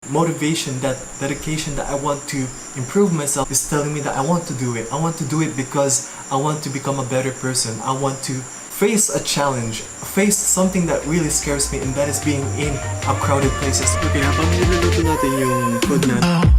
motivation, that dedication that I want to improve myself is telling me that I want to do it. I want to do it because I want to become a better person. I want to face a challenge, face something that really scares me, and that is being in a crowded places. Okay, habang niluluto natin yung food natin.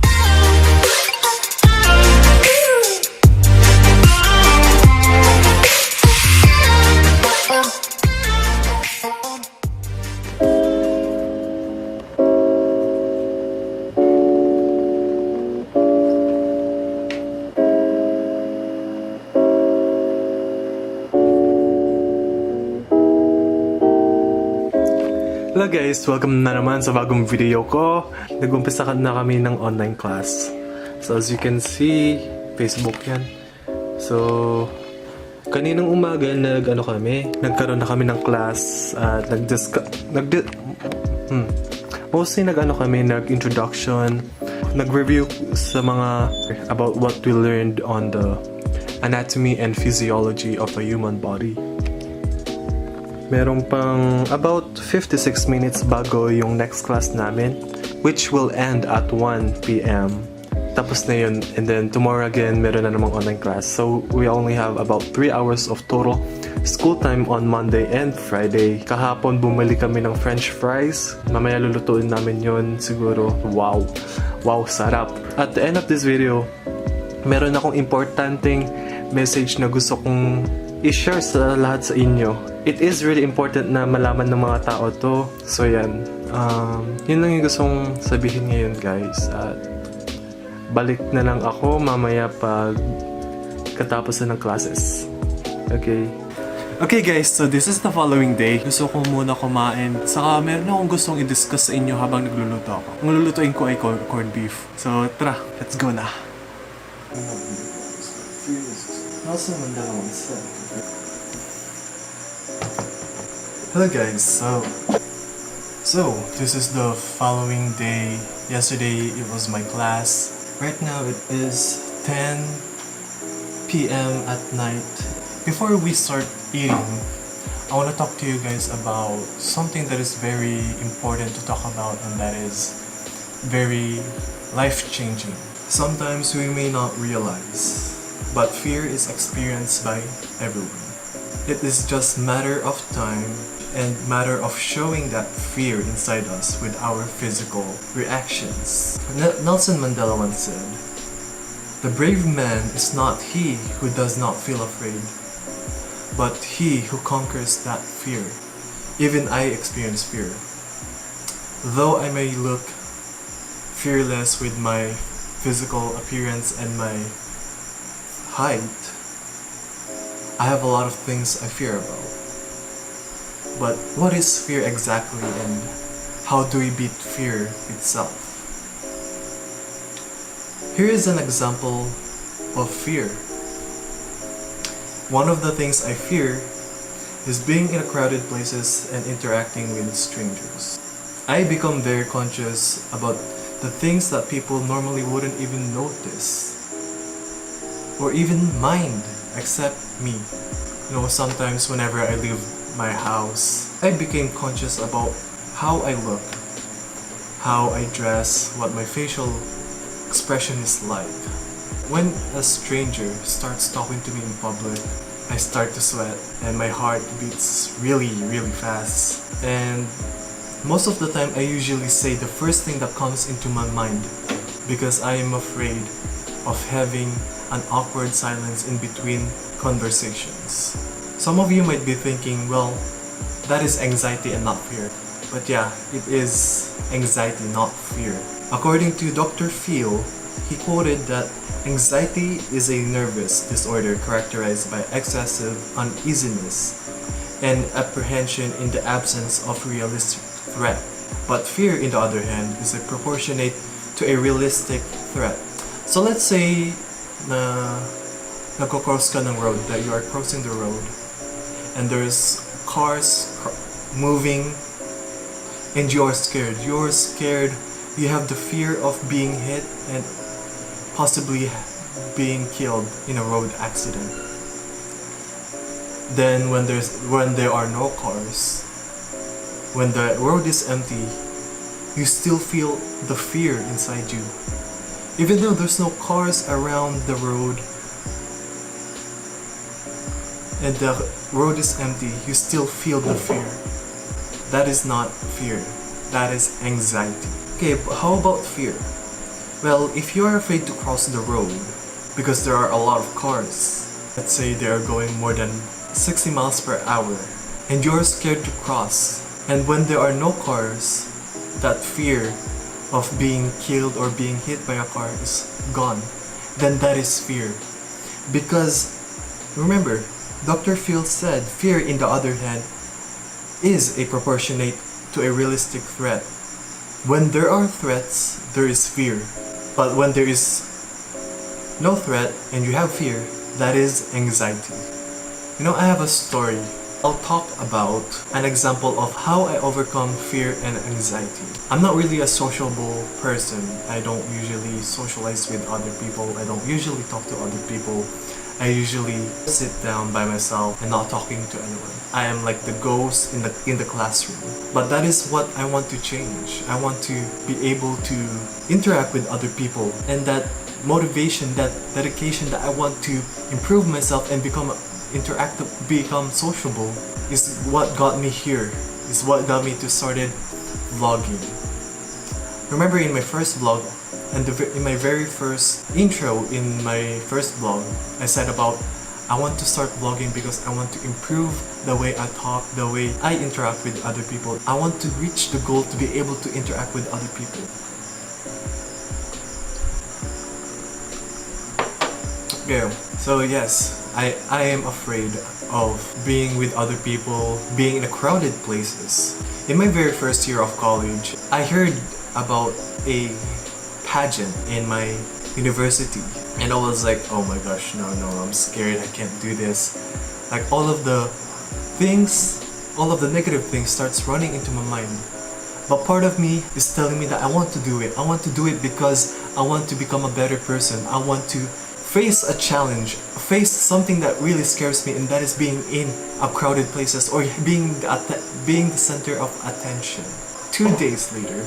Hello guys! Welcome na naman sa bagong video ko. Nag-umpisa na kami ng online class. So as you can see, Facebook yan. So, kaninang umaga nagkaroon na kami ng class at mostly nag-introduction, nag-review sa mga about what we learned on the anatomy and physiology of a human body. Meron pang about 56 minutes bago yung next class namin, which will end at 1 p.m. Tapos na yun, and then tomorrow again, meron na namang online class. So, we only have about 3 hours of total school time on Monday and Friday. Kahapon, bumili kami ng french fries. Mamaya lulutuin namin yun siguro. Wow! Wow, sarap! At the end of this video, meron akong importanteng message na gusto kong i-share sa lahat sa inyo. It is really important na malaman ng mga tao to. So yan, yun lang yung gustong sabihin ngayon guys. At balik na lang ako mamaya pag katapos na ng classes. Okay. Okay guys, so this is the following day. Gusto ko muna kumain. Saka meron akong gustong i-discuss sa inyo habang nagluluto ako. Ang lulutuin ko ay corned beef. So tara, let's go na. Hello guys, so this is the following day. Yesterday it was my class. Right now it is 10 p.m. at night. Before we start eating, I want to talk to you guys about something that is very important to talk about, and that is very life-changing. Sometimes we may not realize, but fear is experienced by everyone. It is just matter of time and matter of showing that fear inside us with our physical reactions. Nelson Mandela once said, "The brave man is not he who does not feel afraid, but he who conquers that fear." Even I experience fear. Though I may look fearless with my physical appearance and my height, I have a lot of things I fear about. But what is fear exactly, and how do we beat fear itself? Here is an example of fear. One of the things I fear is being in crowded places and interacting with strangers. I become very conscious about the things that people normally wouldn't even notice or even mind except me. You know, sometimes whenever I leave my house, I became conscious about how I look, how I dress, what my facial expression is like. When a stranger starts talking to me in public, I start to sweat and my heart beats really, really fast. And most of the time I usually say the first thing that comes into my mind because I am afraid of having an awkward silence in between conversations. Some of you might be thinking, well, that is anxiety and not fear. But yeah, it is anxiety, not fear. According to Dr. Phil, he quoted that anxiety is a nervous disorder characterized by excessive uneasiness and apprehension in the absence of realistic threat. But fear, in the other hand, is a proportionate to a realistic threat. So let's say na nagko-cross ka ng road, that you are crossing the road and there's cars moving and you're scared. You're scared, you have the fear of being hit and possibly being killed in a road accident. Then when there are no cars, when the road is empty, you still feel the fear inside you. Even though there's no cars around the road and the road is empty, you still feel the fear. That is not fear. That is anxiety. Okay, but how about fear? Well, if you are afraid to cross the road because there are a lot of cars, let's say they are going more than 60 miles per hour, and you're scared to cross, and when there are no cars, that fear of being killed or being hit by a car is gone, then that is fear. Because remember, Dr. Phil said fear, in the other hand, is a proportionate to a realistic threat. When there are threats, there is fear. But when there is no threat and you have fear, that is anxiety. You know, I have a story. I'll talk about an example of how I overcome fear and anxiety. I'm not really a sociable person. I don't usually socialize with other people. I don't usually talk to other people. I usually sit down by myself and not talking to anyone. I am like the ghost in the classroom. But that is what I want to change. I want to be able to interact with other people, and that motivation, that dedication that I want to improve myself and become interactive, become sociable, is what got me here. Is what got me to started vlogging. Remember in my first vlog, and in my very first intro in my first vlog, I said about I want to start vlogging because I want to improve the way I talk, the way I interact with other people. I want to reach the goal to be able to interact with other people. Okay, so yes, I am afraid of being with other people, being in a crowded places. In my very first year of college, I heard about a pageant in my university, and I was like, oh my gosh, no, I'm scared, I can't do this. Like all of the negative things starts running into my mind. But part of me is telling me that I want to do it. I want to do it because I want to become a better person. I want to face a challenge, face something that really scares me, and that is being in a crowded places or being the center of attention. 2 days later,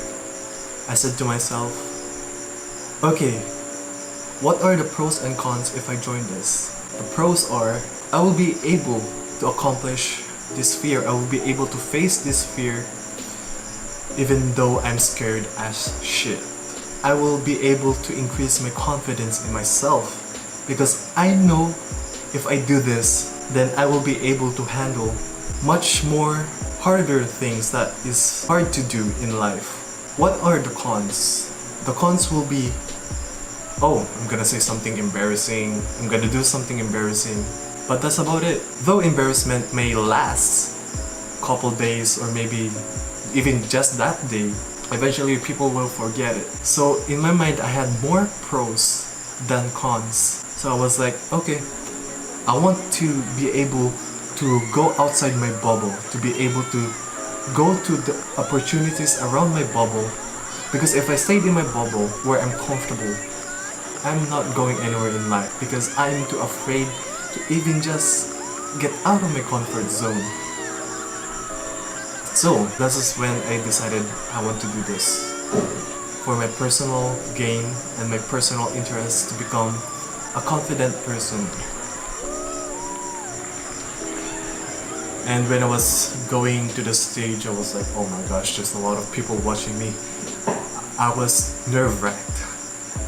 I said to myself, okay, what are the pros and cons if I join this? The pros are, I will be able to accomplish this fear. I will be able to face this fear even though I'm scared as shit. I will be able to increase my confidence in myself because I know if I do this, then I will be able to handle much more harder things that is hard to do in life. What are the cons? The cons will be, oh, I'm gonna say something embarrassing, I'm gonna do something embarrassing, but that's about it. Though embarrassment may last a couple days or maybe even just that day, eventually people will forget it. So in my mind, I had more pros than cons. So I was like, okay, I want to be able to go outside my bubble, to be able to go to the opportunities around my bubble, because if I stayed in my bubble where I'm comfortable, I'm not going anywhere in life because I'm too afraid to even just get out of my comfort zone. So this is when I decided I want to do this for my personal gain and my personal interest to become a confident person. And when I was going to the stage, I was like, oh my gosh, there's a lot of people watching me. I was nerve-wracked.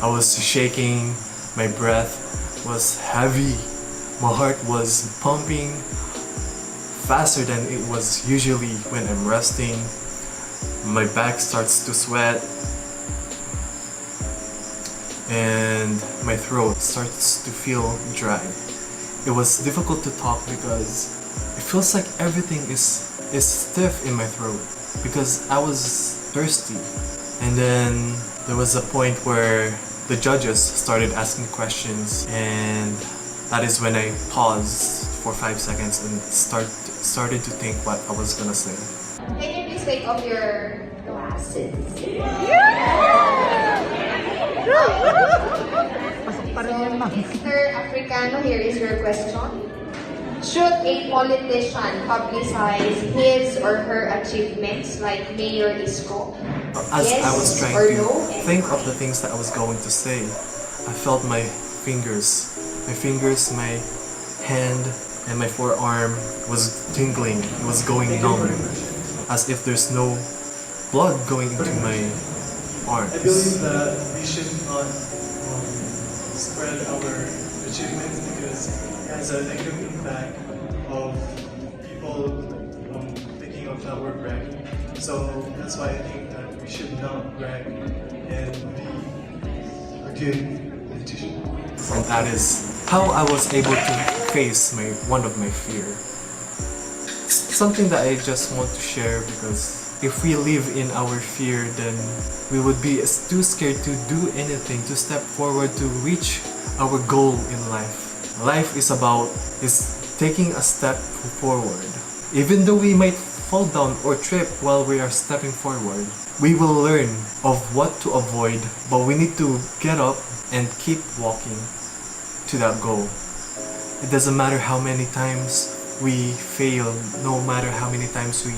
I was shaking, my breath was heavy, my heart was pumping faster than it was usually when I'm resting. My back starts to sweat and my throat starts to feel dry. It was difficult to talk because it feels like everything is stiff in my throat because I was thirsty. And then there was a point where the judges started asking questions, and that is when I paused for 5 seconds and started to think what I was gonna say. Can you please take off your glasses? So, Mr. Africano, here is your question. Should a politician publicize his or her achievements like Mayor Isko? As Yes I was trying or to no? think of the things that I was going to say, I felt my fingers, my hand, and my forearm was tingling. It was going numb, as if there's no blood going into my arms. I believe that we should not spread our achievements because it has a negative impact of people thinking of that we're bragging. So that's why I think that we should not brag and be a good politician. And that is how I was able to face one of my fear. Something that I just want to share, because if we live in our fear, then we would be too scared to do anything, to step forward, to reach our goal in life. Life is taking a step forward. Even though we might fall down or trip while we are stepping forward, we will learn of what to avoid, but we need to get up and keep walking to that goal. It doesn't matter how many times we fail, no matter how many times we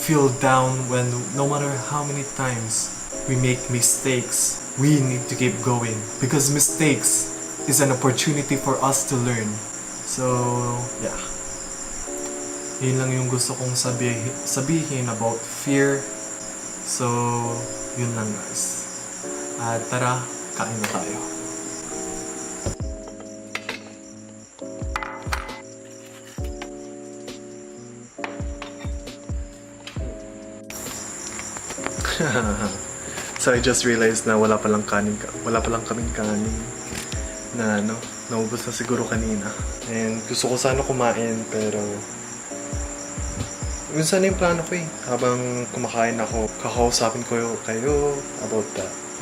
feel down, no matter how many times we make mistakes, we need to keep going, because mistakes is an opportunity for us to learn. So, yeah. Yun lang yung gusto kong sabihin about fear. So, yun lang guys. At tara, kain na tayo. So I just realized na wala palang kaming kanin na naubos na siguro kanina. And gusto ko sana kumain, pero yun sana yung plano ko eh. Habang kumakain ako, kakausapin ko kayo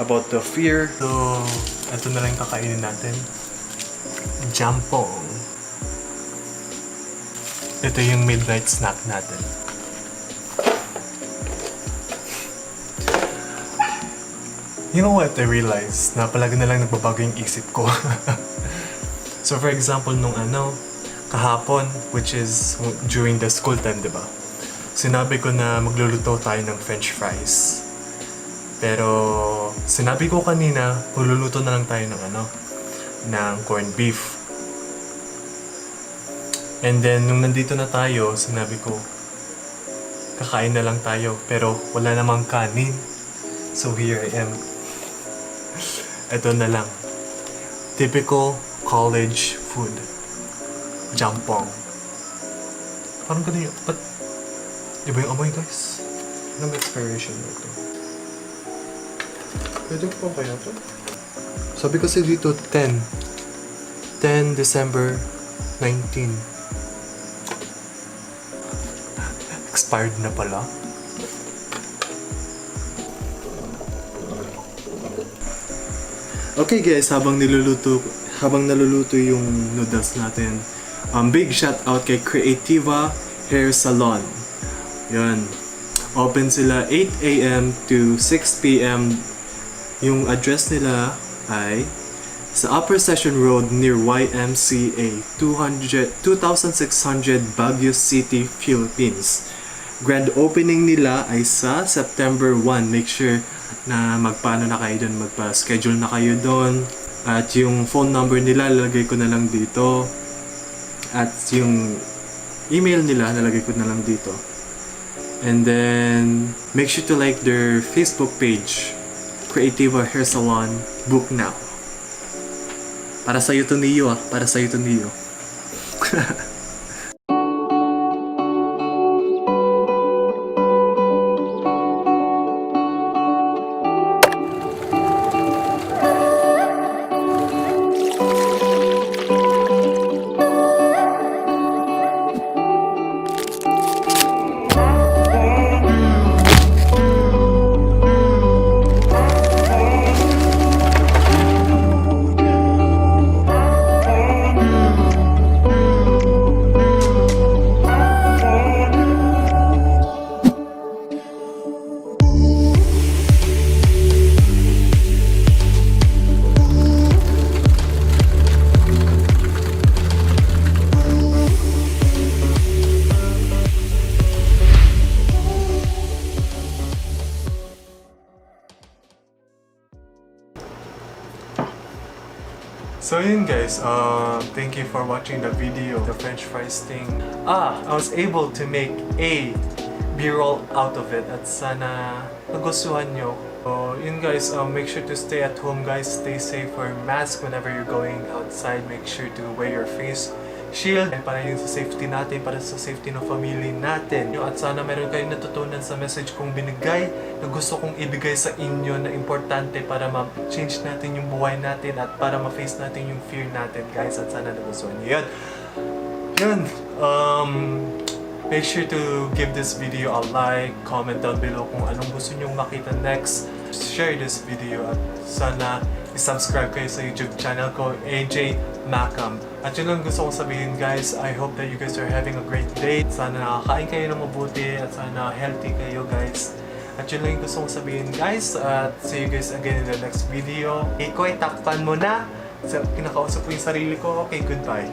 about the fear. So, ito na lang kakainin natin. Jampong. Ito yung midnight snack natin. You know what I realized? Na palagi na lang nagbabago yung isip ko. So for example, nung kahapon, which is during the school time, diba? Sinabi ko na magluluto tayo ng french fries. Pero sinabi ko kanina, magluluto na lang tayo ng corned beef. And then nung nandito na tayo, sinabi ko, kakain na lang tayo, pero wala namang kanin. So here I am. Ito na lang. Typical college food. Jampong. Parang ganun yun. But, iba yung amoy guys. Anong expiration na ito? Pwede ko pa kaya ito? Sabi kasi dito 10 December 19. Expired na pala. Okay guys, habang naluluto yung noodles natin, big shout out kay Creativa Hair Salon. Yan. Open sila 8 a.m. to 6 p.m. Yung address nila ay sa Upper Session Road near YMCA 2600 Baguio City, Philippines. Grand opening nila ay sa September 1. Make sure na magpaano na kayo doon, magpa-schedule na kayo doon. At yung phone number nila, lalagay ko na lang dito. At yung email nila, lalagay ko na lang dito. And then, make sure to like their Facebook page, Creativa Hair Salon, book now. Para sa'yo to Niyo para sa'yo to Niyo. So yun guys, thank you for watching the video, the french fries thing. I was able to make a b-roll out of it at sana nagustuhan nyo. So yun guys, make sure to stay at home guys, stay safe, wear mask whenever you're going outside, make sure to wear your face shield para yun sa safety natin, para sa safety ng family natin. At sana meron kayong natutunan sa message kong binigay na gusto kong ibigay sa inyo na importante para ma-change natin yung buhay natin at para ma-face natin yung fear natin guys, at sana nagustuhan nyo yun. Make sure to give this video a like, comment down below kung anong gusto nyong makita next. Share this video at sana i-subscribe kayo sa YouTube channel ko, AJ Macam. At yun lang gusto kong sabihin guys, I hope that you guys are having a great day. Sana nakakain kayo ng mabuti at sana healthy kayo guys. At yun lang yung gusto kong sabihin guys, at see you guys again in the next video. Ikoy, takpan mo na! Kinakausap ko yung sarili ko. Okay, goodbye.